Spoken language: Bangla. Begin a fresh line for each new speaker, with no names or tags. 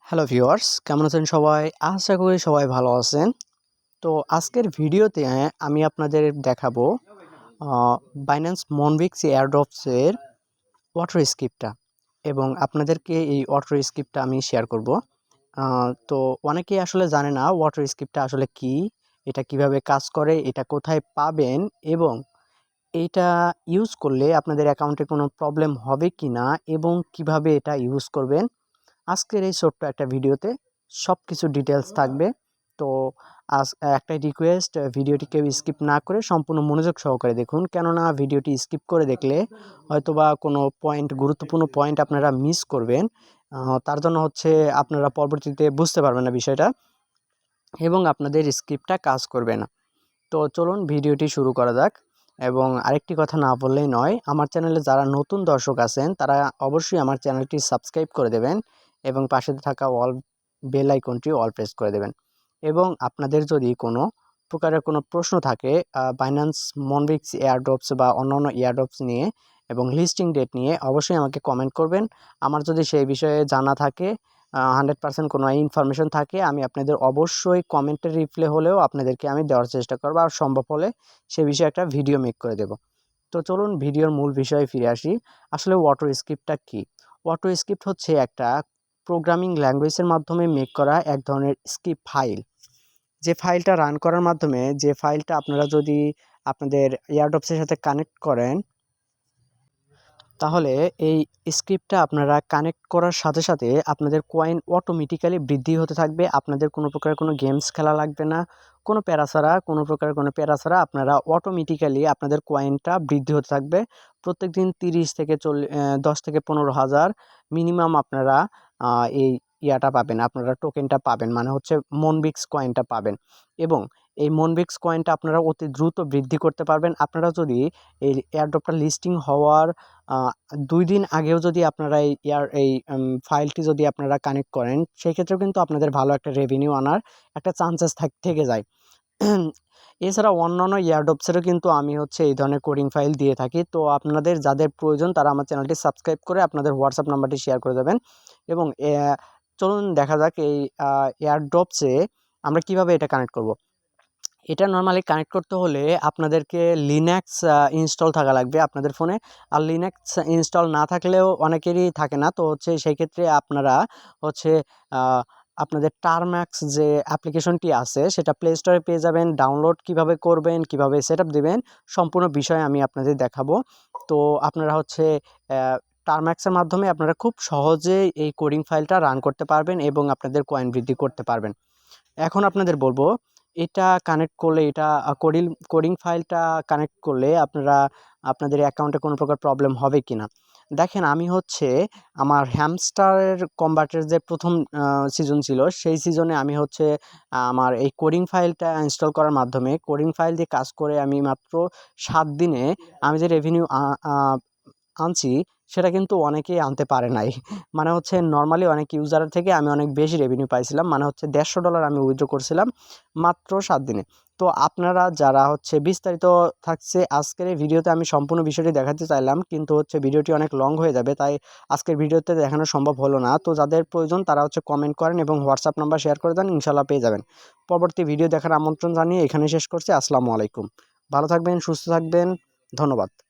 হ্যালো ভিউয়ার্স, কেমন আছেন সবাই? আশা করি সবাই ভালো আছেন। তো আজকের ভিডিওতে আমি আপনাদের দেখাবো আ Binance Monbix এয়ারড্রপস এর অটো স্কিপটা এবং আপনাদেরকে এই অটো স্কিপটা আমি শেয়ার করব। আ তো অনেকেই আসলে জানে না অটো স্কিপটা আসলে কী? এটা কিভাবে কাজ করে? এটা কোথায় পাবেন? এবং এইটা ইউজ করলে আপনাদের অ্যাকাউন্টে কোনো প্রবলেম হবে কিনা এবং কিভাবে এটা ইউজ করবেন? আজকের এই ছোট্ট একটা ভিডিওতে সবকিছু ডিটেইলস থাকবে। তো একটাই রিকোয়েস্ট, ভিডিওটি কেউ স্কিপ না করে সম্পূর্ণ মনোযোগ সহকারে দেখুন। কেননা ভিডিওটি স্কিপ করে দেখলে হয়তোবা কোনো গুরুত্বপূর্ণ পয়েন্ট আপনারা মিস করবেন। আ তার জন্য হচ্ছে আপনারা পরবর্তীতে বুঝতে পারবেন না বিষয়টা এবং আপনাদের স্ক্রিপ্টটা কাজ করবে না। তো চলুন ভিডিওটি শুরু করা যাক। এবং আরেকটি কথা না বললেই নয়, আমার চ্যানেলে যারা নতুন দর্শক আছেন তারা অবশ্যই আমার চ্যানেলটি সাবস্ক্রাইব করে দেবেন এবং পাশে থাকা বেল আইকনটি অল প্রেস করে দেবেন। এবং আপনাদের যদি কোনো প্রকারের কোনো প্রশ্ন থাকে Binance Monbix এয়ারড্রপস বা অন্যান্য এয়ারড্রপস নিয়ে এবং লিস্টিং ডেট নিয়ে, অবশ্যই আমাকে কমেন্ট করবেন। আমার যদি সেই বিষয়ে জানা থাকে 100% কোনো ইনফরমেশন থাকে, আমি আপনাদের অবশ্যই কমেন্টের রিপ্লাই হলেও আপনাদেরকে আমি দেওয়ার চেষ্টা করব, আর সম্ভব হলে সে বিষয়ে একটা ভিডিও মেক করে দেব। তো চলুন ভিডিওর মূল বিষয়ে ফিরে আসি। আসলে অটো স্ক্রিপ্টটা কী? অটো স্ক্রিপ্ট হচ্ছে একটা প্রোগ্রামিং ল্যাঙ্গুয়েজের মাধ্যমে মেক করা এক ধরনের স্ক্রিপ্ট ফাইল। যে ফাইলটা রান করার মাধ্যমে, যে ফাইলটা আপনারা যদি আপনাদের এয়ারড্রপসের সাথে কানেক্ট করেন, তাহলে এই স্ক্রিপ্টটা আপনারা কানেক্ট করার সাথে সাথে আপনাদের কয়েন অটোমেটিক্যালি বৃদ্ধি হতে থাকবে। আপনাদের কোনো প্রকারের কোনো গেমস খেলা লাগবে না। কোনো প্যারা ছাড়া আপনারা অটোমেটিক্যালি আপনাদের কয়েনটা বৃদ্ধি হতে থাকবে। প্রত্যেকদিন 10 থেকে 15,000 মিনিমাম আপনারা আ এই পাবেন, আপনারা টোকেনটা পাবেন। মানে হচ্ছে মনবিক্স কয়েনটা পাবেন এবং এই মনবিক্স কয়েনটা আপনারা অতি দ্রুত বৃদ্ধি করতে পারবেন। আপনারা যদি এই এয়ারড্রপটা লিস্টিং হওয়ার আ ২ দিন আগেও যদি আপনারা ফাইলটি যদি আপনারা কানেক্ট করেন, সেক্ষেত্রেও কিন্তু আপনাদের ভালো একটা রেভিনিউ আনার একটা চান্সেস থেকে যায়। এছাড়া অন্যান্য এয়ারড্রপসেরও কিন্তু আমি হচ্ছে এই ধরনের কোডিং ফাইল দিয়ে থাকি। তো আপনাদের যাদের প্রয়োজন তারা আমার চ্যানেলটি সাবস্ক্রাইব করে আপনাদের হোয়াটসঅ্যাপ নাম্বারটি শেয়ার করে দেবেন এবং চলুন দেখা যাক এই এয়ারড্রপসে আমরা কিভাবে এটা কানেক্ট করব। এটা নরমালি কানেক্ট করতে হলে আপনাদেরকে লিনাক্স ইনস্টল থাকা লাগবে আপনাদের ফোনে। আর লিনাক্স ইনস্টল না থাকলেও অনেকেরই থাকে না। তো হচ্ছে সেই ক্ষেত্রে আপনারা হচ্ছে আ আপনাদের টারম্যাক্স যে অ্যাপ্লিকেশনটি আছে সেটা প্লে স্টোরে পেয়ে যাবেন। ডাউনলোড কিভাবে করবেন, কিভাবে সেটআপ দিবেন, সম্পূর্ণ বিষয় আমি আপনাদের দেখাবো। তো আপনারা হচ্ছে টারম্যাক্সের মাধ্যমে আপনারা খুব সহজেই এই কোডিং ফাইলটা রান করতে পারবেন এবং আপনাদের কয়েন বৃদ্ধি করতে পারবেন। এখন আপনাদের বলব, এটা কানেক্ট করলে, এটা কোডিং ফাইলটা কানেক্ট করলে আপনারা আপনাদের অ্যাকাউন্টে কোনো প্রকার প্রবলেম হবে কিনা। দেখেন, আমি হচ্ছে আমার হ্যামস্টারের কম্বাটের যে প্রথম সিজন ছিল, সেই সিজনে আমি হচ্ছে আমার এই কোডিং ফাইলটা ইনস্টল করার মাধ্যমে কোডিং ফাইল দিয়ে কাজ করে আমি মাত্র ৭ দিনে আমি যে রেভিনিউ আনছি, সেটা কিন্তু অনেকেই আনতে পারে নাই। মানে হচ্ছে নরমালি অনেক ইউজারের থেকে আমি অনেক বেশি রেভিনিউ পাইছিলাম। মানে হচ্ছে $150 আমি উইথড্র করছিলাম মাত্র ৭ দিনে। তো আপনারা যারা হচ্ছে, বিস্তারিত থাকছে আজকের এই ভিডিওতে, আমি সম্পূর্ণ বিষয়টি দেখাতে চাইলাম, কিন্তু হচ্ছে ভিডিওটি অনেক লং হয়ে যাবে, তাই আজকের ভিডিওতে দেখানো সম্ভব হলো না। তো যাদের প্রয়োজন তারা হচ্ছে কমেন্ট করেন এবং হোয়াটসঅ্যাপ নাম্বার শেয়ার করে দেন, ইনশাআল্লাহ পেয়ে যাবেন। পরবর্তী ভিডিও দেখার আমন্ত্রণ জানিয়ে এখানেই শেষ করছি। আসসালামু আলাইকুম। ভালো থাকবেন, সুস্থ থাকবেন। ধন্যবাদ।